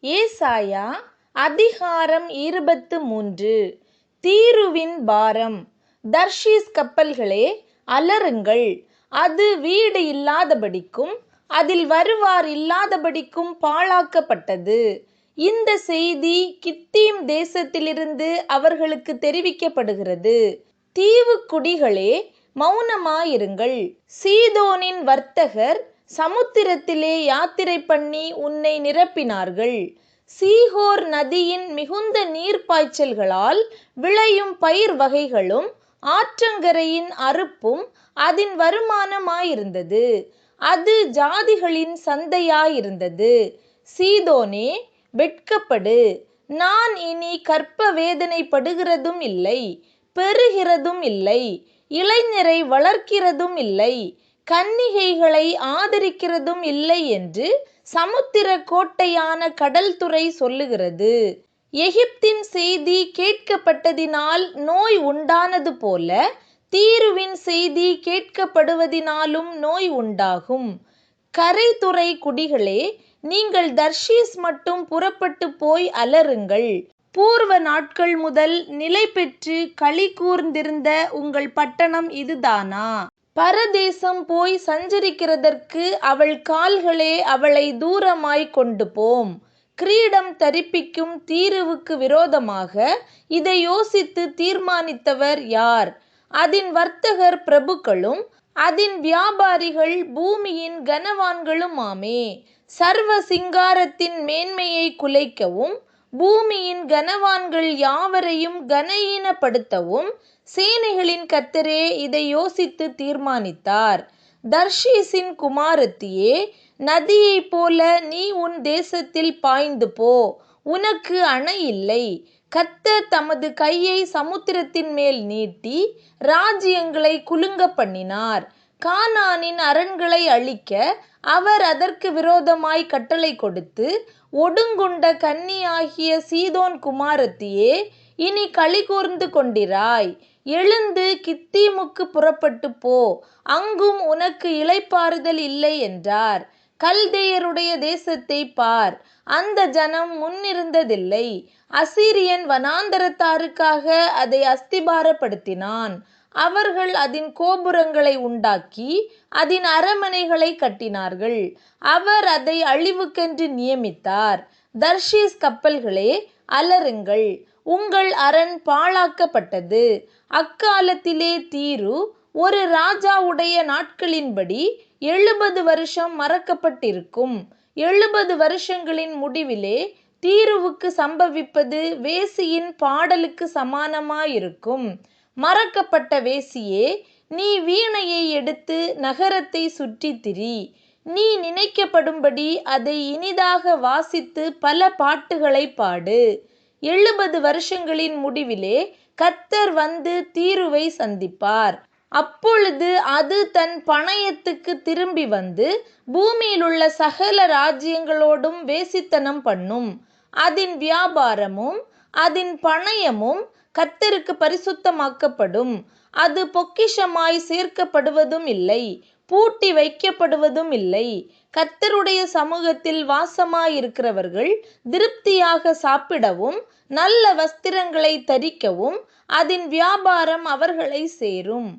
ஏசாயா அதிகாரம் 23. தீருவின் பாரம். தர்ஷீஸ் கப்பல்களே, அலறுங்கள், அது வீடு இல்லாதபடிக்கும் அதில் வருவார் இல்லாதபடிக்கும் பாழாக்கப்பட்டது. இந்த செய்தி கித்தீம் தேசத்திலிருந்து அவர்களுக்கு தெரிவிக்கப்படுகிறது. தீவு குடிகளே, மௌனமாயிருங்கள். சீதோனின் வர்த்தகர் சமுத்திரத்திலே யாத்திரை பண்ணி உன்னை நிரப்பினார்கள். சீகோர் நதியின் மிகுந்த நீர்ப்பாய்ச்சல்களால் விளையும் பயிர் வகைகளும் ஆற்றங்கரையின் அறுப்பும் அதன் வருமானமாயிருந்தது. அது ஜாதிகளின் சந்தையாயிருந்தது. சீதோனே, வெட்கப்படு. நான் இனி கற்ப வேதனைப்படுகிறதும் இல்லை, பெறுகிறதும் இல்லை, இளைஞரை வளர்க்கிறதும் இல்லை, கன்னிகைகளை ஆதரிக்கிறதும் இல்லை என்று சமுத்திர கோட்டையான கடல்துறை சொல்லுகிறது. எகிப்தின் செய்தி கேட்கப்பட்டதினால் நோய் உண்டானது போல தீருவின் செய்தி கேட்கப்படுவதினாலும் நோய் உண்டாகும். கரைதுறை குடிகளே, நீங்கள் தர்ஷீஸ் மட்டும் புறப்பட்டு போய் அலறுங்கள். பூர்வ நாட்கள் முதல் நிலை பெற்று களி கூர்ந்திருந்த உங்கள் பட்டணம் இதுதானா? பரதேசம் போய் சஞ்சரிக்கிறதற்கு அவள் கால்களே அவளை தூரமாய் கொண்டு போம். கிரீடம் தரிப்பிக்கும் தீருவுக்கு விரோதமாக இதை யோசித்து தீர்மானித்தவர் யார்? அதன் வர்த்தகர் பிரபுக்களும் அதன் வியாபாரிகள் பூமியின் கனவான்களுமாமே. சர்வ சிங்காரத்தின் மேன்மையை குலைக்கவும் பூமியின் கனவான்கள் யாவரையும் கனஈனப்படுத்தவும் சேனைகளின் கர்த்தரே இதை யோசித்து தீர்மானித்தார். தர்ஷீஸின் குமாரத்தியே, நதியைப் போல நீ உன் தேசத்தில் பாய்ந்து போ, உனக்கு அணை இல்லை. கர்த்தர் தமது கையை சமுத்திரத்தின் மேல் நீட்டி ராஜ்யங்களை குலுங்க பண்ணினார். கானானின் அரண்களை அழிக்க அவர் அதற்கு விரோதமாய் கட்டளை கொடுத்து, ஒடுங்குண்ட கன்னியாகிய சீதோன் குமாரத்தியே, இனி களிகூர்ந்து கொண்டிராய். எழுந்து கித்தீமுக்கு புறப்பட்டு போ, அங்கும் உனக்கு இளைப்பாறுதல் இல்லை என்றார். கல்தேயருடைய தேசத்தை பார், அந்த ஜனம் முன்னிருந்ததில்லை. அசீரியன் வனாந்தரத்தாருக்காக அதை அஸ்திபாரப்படுத்தினான். அவர்கள் அதன் கோபுரங்களை உண்டாக்கி அதன் அரமனைகளை கட்டினார்கள். அவர் அதை அழிவுக்கென்று நியமித்தார். தர்ஷீஸ் கப்பல்களே, அலறுங்கள், உங்கள் அரண் பாழாக்கப்பட்டது. அக்காலத்திலே தீரு ஒரு ராஜாவுடைய நாட்களின்படி 70 வருஷம் மறக்கப்பட்டிருக்கும். 70 வருஷங்களின் முடிவிலே தீருவுக்கு சம்பவிப்பது வேசியின் பாடலுக்கு சமானமாயிருக்கும். மறக்கப்பட்ட வேசியே, நீ வீணையை எடுத்து நகரத்தை சுற்றித் திரி. நீ நினைக்கப்படும்படி அதை இனிதாக வாசித்து பல பாட்டுகளை பாடு. 70 வருஷங்களின் முடிவிலே கர்த்தர் வந்து தீருவை சந்திப்பார். அப்பொழுது அது தன் பணயத்துக்கு திரும்பி வந்து பூமியிலுள்ள சகல ராஜ்யங்களோடும் வேசித்தனம் பண்ணும். அதன் வியாபாரமும் அதன் பணயமும் கர்த்தருக்கு பரிசுத்தமாக்கப்படும். அது பொக்கிஷமாய் சேர்க்கப்படுவதும் இல்லை, பூட்டி வைக்கப்படுவதும் இல்லை. கர்த்தருடைய சமூகத்தில் வாசமாயிருக்கிறவர்கள் திருப்தியாக சாப்பிடவும் நல்ல வஸ்திரங்களை தரிக்கவும் அதன் வியாபாரம் அவர்களை சேரும்.